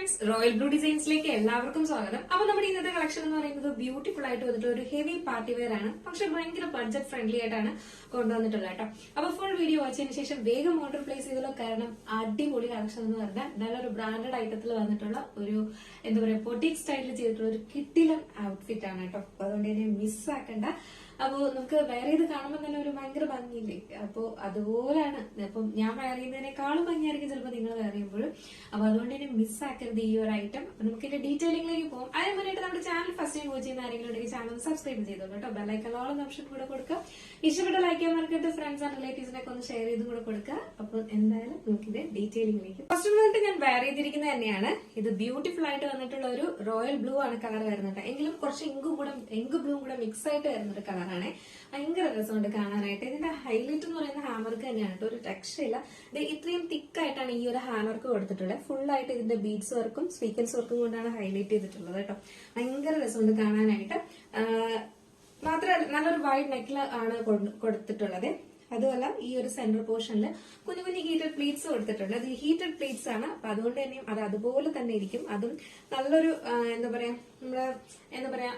Friends, royal blue ഡിസൈൻസിലേക്ക് എല്ലാവർക്കും സ്വാഗതം. അപ്പൊ നമ്മുടെ ഇന്നത്തെ കളക്ഷൻ എന്ന് പറയുന്നത് ബ്യൂട്ടിഫുൾ ആയിട്ട് വന്നിട്ട് ഒരു ഹെവി പാർട്ടി വെയർ ആണ്. പക്ഷെ ഭയങ്കര ബഡ്ജറ്റ് ഫ്രണ്ട്ലി ആയിട്ടാണ് കൊണ്ടുവന്നിട്ടുള്ളത് കേട്ടോ. അപ്പൊ ഫുൾ വീഡിയോ വാച്ചിന് ശേഷം വേഗം ഓർഡർ പ്ലേസ് ചെയ്തല്ലോ. കാരണം അടിപൊളി കളക്ഷൻ എന്ന് പറഞ്ഞാൽ നല്ലൊരു ബ്രാൻഡഡ് ഐറ്റത്തിൽ വന്നിട്ടുള്ള ഒരു എന്താ പറയാ പൊട്ടീക് സ്റ്റൈലിൽ ചെയ്തിട്ടുള്ള ഒരു കിട്ടിലൻ ഔട്ട്ഫിറ്റ് ആണ് കേട്ടോ. അപ്പൊ അതുകൊണ്ട് തന്നെ മിസ്സാക്കണ്ട. അപ്പോ നമുക്ക് വേറെ ഇത് കാണുമ്പോൾ തന്നെ ഒരു ഭയങ്കര ഭംഗിയില്ലേ. അപ്പോ അതുപോലെയാണ്. അപ്പം ഞാൻ വേറെ ചെയ്യുന്നതിനേക്കാളും ഭംഗിയായിരിക്കും ചിലപ്പോൾ നിങ്ങൾ വേറെ ചെയ്യുമ്പോഴും. അപ്പൊ അതുകൊണ്ട് തന്നെ മിസ്സാക്കരുത് ഈ ഒരു ഐറ്റം. അപ്പൊ നമുക്ക് ഇതിന്റെ ഡീറ്റെയിലിംഗിലേക്ക് പോകും. അതിന് മുന്നായിട്ട് നമ്മുടെ ചാനൽ ഫസ്റ്റ് ടൈം വാച്ച് ചെയ്യുന്ന ആരെങ്കിലും ഉണ്ടെങ്കിൽ ചാനൽ സബ്സ്ക്രൈബ് ചെയ്തോളൂ കേട്ടോ. ബെല്ലൈക്കൺ ഓൾ എന്ന ഓപ്ഷൻ കൂടെ കൊടുക്കുക. ഇഷ്ടപ്പെട്ട ലൈക്ക് ചെയ്യാൻ മറക്കരുത്. ഫ്രണ്ട്സ് ആൻഡ് റിലേറ്റീവ്സിനൊക്കെ ഒന്ന് ഷെയർ ചെയ്തും കൂടെ കൊടുക്കുക. അപ്പൊ എന്തായാലും നമുക്ക് ഇത് ഡീറ്റെയിലിംഗിലേക്ക്. ഫസ്റ്റ് വന്നിട്ട് ഞാൻ വേറെ ചെയ്തിരിക്കുന്നത് തന്നെയാണ്. ഇത് ബ്യൂട്ടിഫുൾ ആയിട്ട് വന്നിട്ടുള്ള ഒരു റോയൽ ബ്ലൂ ആണ് കളർ വരുന്നത്. എങ്കിലും കുറച്ച് ഇങ്ക് ബ്ലൂ കൂടെ മിക്സ് ആയിട്ട് വരുന്ന ഒരു കളറാണ്. ഭയങ്കര രസമുണ്ട് കാണാനായിട്ട്. ഇതിന്റെ ഹൈലൈറ്റ് എന്ന് പറയുന്ന ഹാമർക്ക് തന്നെയാണ് കേട്ടോ. ഒരു രക്ഷയില്ല. ഇത് ഇത്രയും തിക്കായിട്ടാണ് ഈ ഒരു ഹാമർക്ക് കൊടുത്തിട്ടുള്ളത്. ഫുൾ ആയിട്ട് ഇതിന്റെ ബീഡ്സ് വർക്കും സ്വീക്വൻസ് വർക്കും കൊണ്ടാണ് ഹൈലൈറ്റ് ചെയ്തിട്ടുള്ളത് കേട്ടോ. ഭയങ്കര രസമുണ്ട് കാണാനായിട്ട്. മാത്രമല്ല നല്ലൊരു വൈഡ് നെക്കിൽ ആണ് കൊടുത്തിട്ടുള്ളത്. അതുമല്ല ഈ ഒരു സെന്റർ പോർഷനിൽ കുഞ്ഞു കുഞ്ഞു ഹീറ്റഡ് പ്ലീറ്റ്സ് കൊടുത്തിട്ടുണ്ട്. അത് ഹീറ്റഡ് പ്ലീറ്റ്സ് ആണ്. അപ്പൊ അതുകൊണ്ട് തന്നെ അത് അതുപോലെ തന്നെ ഇരിക്കും. അതും നല്ലൊരു എന്താ പറയാ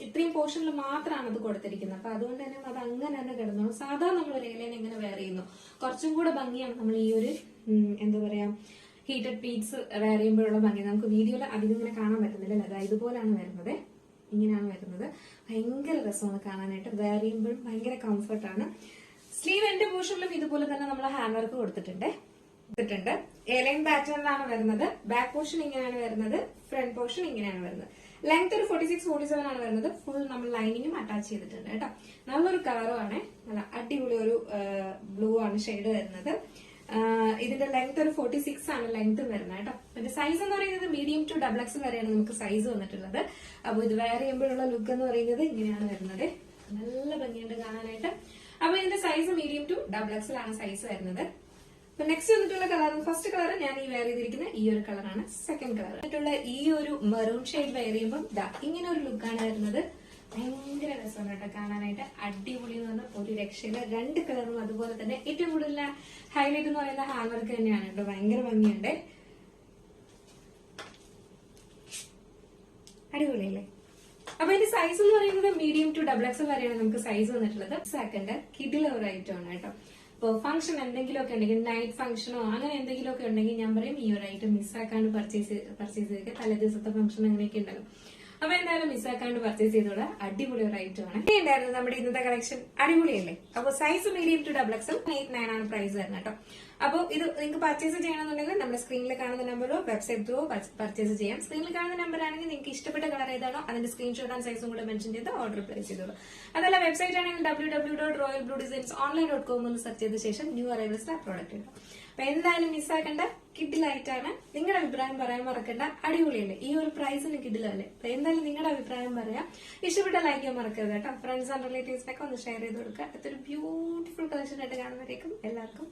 ഇത്രയും പോർഷനിൽ മാത്രമാണ് അത് കൊടുത്തിരിക്കുന്നത്. അപ്പൊ അതുകൊണ്ട് തന്നെ അത് അങ്ങനെ തന്നെ കിടന്നു. സാധാരണ നമ്മൾ ഒരു ഏലൈൻ എങ്ങനെ വെയർ ചെയ്യുന്നു കുറച്ചും കൂടെ ഭംഗിയാണ് നമ്മൾ ഈ ഒരു എന്താ പറയാ ഹീറ്റഡ് പ്ലീറ്റ്സ് വെയർ ചെയ്യുമ്പോഴുള്ള ഭംഗി. നമുക്ക് വീഡിയോയിൽ അധികം ഇങ്ങനെ കാണാൻ പറ്റുന്നില്ല. അതായത് ഇതുപോലാണ് വരുന്നത്. ഇങ്ങനെയാണ് വരുന്നത്. ഭയങ്കര രസമാണ് കാണാനായിട്ട്. വെയർ ചെയ്യുമ്പോഴും ഭയങ്കര കംഫർട്ടാണ്. സ്ലീവ് എൻഡ് പോർഷനിലും ഇതുപോലെ തന്നെ നമ്മൾ ഹാൻഡ് വർക്ക് കൊടുത്തിട്ടുണ്ട്. എലൈൻ പാറ്റേണിലാണ് വരുന്നത്. ബാക്ക് പോർഷൻ ഇങ്ങനെയാണ് വരുന്നത്. ഫ്രണ്ട് പോർഷൻ ഇങ്ങനെയാണ് വരുന്നത്. ലെങ്ത് ഒരു 46-47 ആണ് വരുന്നത്. ഫുൾ നമ്മൾ ലൈനിങ്ങും അറ്റാച്ച് ചെയ്തിട്ടുണ്ട് കേട്ടോ. നല്ലൊരു കളറുമാണ്. നല്ല അടിപൊളി ഒരു ബ്ലൂ ആണ് ഷെയ്ഡ് വരുന്നത്. ഇതിന്റെ ലെങ്ത് ഒരു 46 ആണ് ലെങ്ത് വരുന്നത് കേട്ടോ. പിന്നെ സൈസ് എന്ന് പറയുന്നത് മീഡിയം ടു XXL വരെയാണ് നമുക്ക് സൈസ് വന്നിട്ടുള്ളത്. അപ്പൊ ഇത് വെയർ ചെയ്യുമ്പോഴുള്ള ലുക്ക് എന്ന് പറയുന്നത് ഇങ്ങനെയാണ് വരുന്നത്. നല്ല ഭംഗിയുണ്ട് കാണാനായിട്ട്. അപ്പൊ ഇതിന്റെ സൈസ് മീഡിയം ടു XXL ആണ് സൈസ് വരുന്നത്. അപ്പൊ നെക്സ്റ്റ് വന്നിട്ടുള്ള കളർ, ഫസ്റ്റ് കളർ ഞാൻ ഈ വെയർ ചെയ്തിരിക്കുന്ന ഈ ഒരു കളറാണ്. സെക്കൻഡ് കളർ വന്നിട്ടുള്ള ഈ ഒരു മെറൂൺ ഷെയ്ഡ് വെയർ ചെയ്യുമ്പോൾ ഇങ്ങനെ ഒരു ലുക്കാണ് വരുന്നത്. ഭയങ്കര രസമാണ് കേട്ടോ കാണാനായിട്ട്. അടിപൊളി എന്ന് പറഞ്ഞാൽ ഒരു രക്ഷയില്ല. രണ്ട് കളറും അതുപോലെ തന്നെ ഏറ്റവും കൂടുതൽ ഹൈലൈറ്റ് എന്ന് പറയുന്ന ഹാൻഡ് വർക്ക് തന്നെയാണ് കേട്ടോ. ഭയങ്കര ഭംഗിയുണ്ട്. അടിപൊളിയല്ലേ. അപ്പൊ ഇതിന്റെ സൈസ് എന്ന് പറയുന്നത് മീഡിയം ടു XXL വരെയാണ് നമുക്ക് സൈസ് വന്നിട്ടുള്ളത്. സെക്കൻഡ് കിഡിലെ ഒരു ഐറ്റം ആണ് കേട്ടോ. ഇപ്പൊ ഫംഗ്ഷൻ എന്തെങ്കിലുമൊക്കെ ഉണ്ടെങ്കിൽ നൈറ്റ് ഫംഗ്ഷനോ അങ്ങനെ എന്തെങ്കിലുമൊക്കെ ഉണ്ടെങ്കിൽ ഞാൻ പറയും ഈ ഒരു ഐറ്റം മിസ്സാക്കാണ്ട് പർച്ചേസ് ചെയ്തേക്ക്. തലേ ദിവസത്തെ ഫംഗ്ഷൻ അങ്ങനെയൊക്കെ ഉണ്ടല്ലോ. അപ്പൊ എന്തായാലും മിസ്സാക്കാണ്ട് പർച്ചേസ് ചെയ്തോളാം. അടിപൊളി ഒരു ഐറ്റം ആണ്. ഉണ്ടായിരുന്നു നമ്മുടെ ഇന്നത്തെ കളക്ഷൻ. അടിപൊളിയല്ലേ. അപ്പൊ സൈസ് മീഡിയം ടു XXL 8-9 ആണ് പ്രൈസ് വരുന്നത് കേട്ടോ. അപ്പൊ ഇത് നിങ്ങൾക്ക് പർച്ചേസ് ചെയ്യണമെന്നുണ്ടെങ്കിൽ നമ്മുടെ സ്ക്രീനിൽ കാണുന്ന നമ്പറോ വെബ്സൈറ്റ് ത്രൂ പർച്ചേസ് ചെയ്യാം. സ്ക്രീനിൽ കാണുന്ന നമ്പർ ആണെങ്കിൽ നിങ്ങൾക്ക് ഇഷ്ടപ്പെട്ട കളർ ഏതാണോ അതിന്റെ സ്ക്രീൻഷോട്ട് ആൻഡ് സൈസും കൂടെ മെൻഷൻ ചെയ്ത് ഓർഡർ പ്ലേസ് ചെയ്തോളൂ. അതല്ല വെബ്സൈറ്റ് ആണെങ്കിൽ www.royalbluedesigns എന്ന് സെർച്ച് ചെയ്ത ശേഷം ന്യൂ അറൈവൽസ് ആ പ്രോഡക്റ്റ് ഉണ്ടാവും. അപ്പൊ എന്തായാലും മിസ്സാക്കണ്ട. കിഡിലായിട്ടാണ്. നിങ്ങളുടെ അഭിപ്രായം പറയാൻ മറക്കണ്ട. അടിപൊളിയല്ലേ. ഈ ഒരു പ്രൈസിന് കിഡിലല്ലേ. അപ്പൊ എന്തായാലും നിങ്ങളുടെ അഭിപ്രായം പറയാം. ഇഷ്ടപ്പെട്ട ലൈക്ക് ചെയ്യാൻ മറക്കരുത് കേട്ടോ. ഫ്രണ്ട്സ് ആൻഡ് റിലേറ്റീവ്സിനൊക്കെ ഒന്ന് ഷെയർ ചെയ്ത് കൊടുക്കുക. അടുത്തൊരു ബ്യൂട്ടിഫുൾ കളക്ഷൻ ആയിട്ട് കാണുന്നവരേക്കും എല്ലാവർക്കും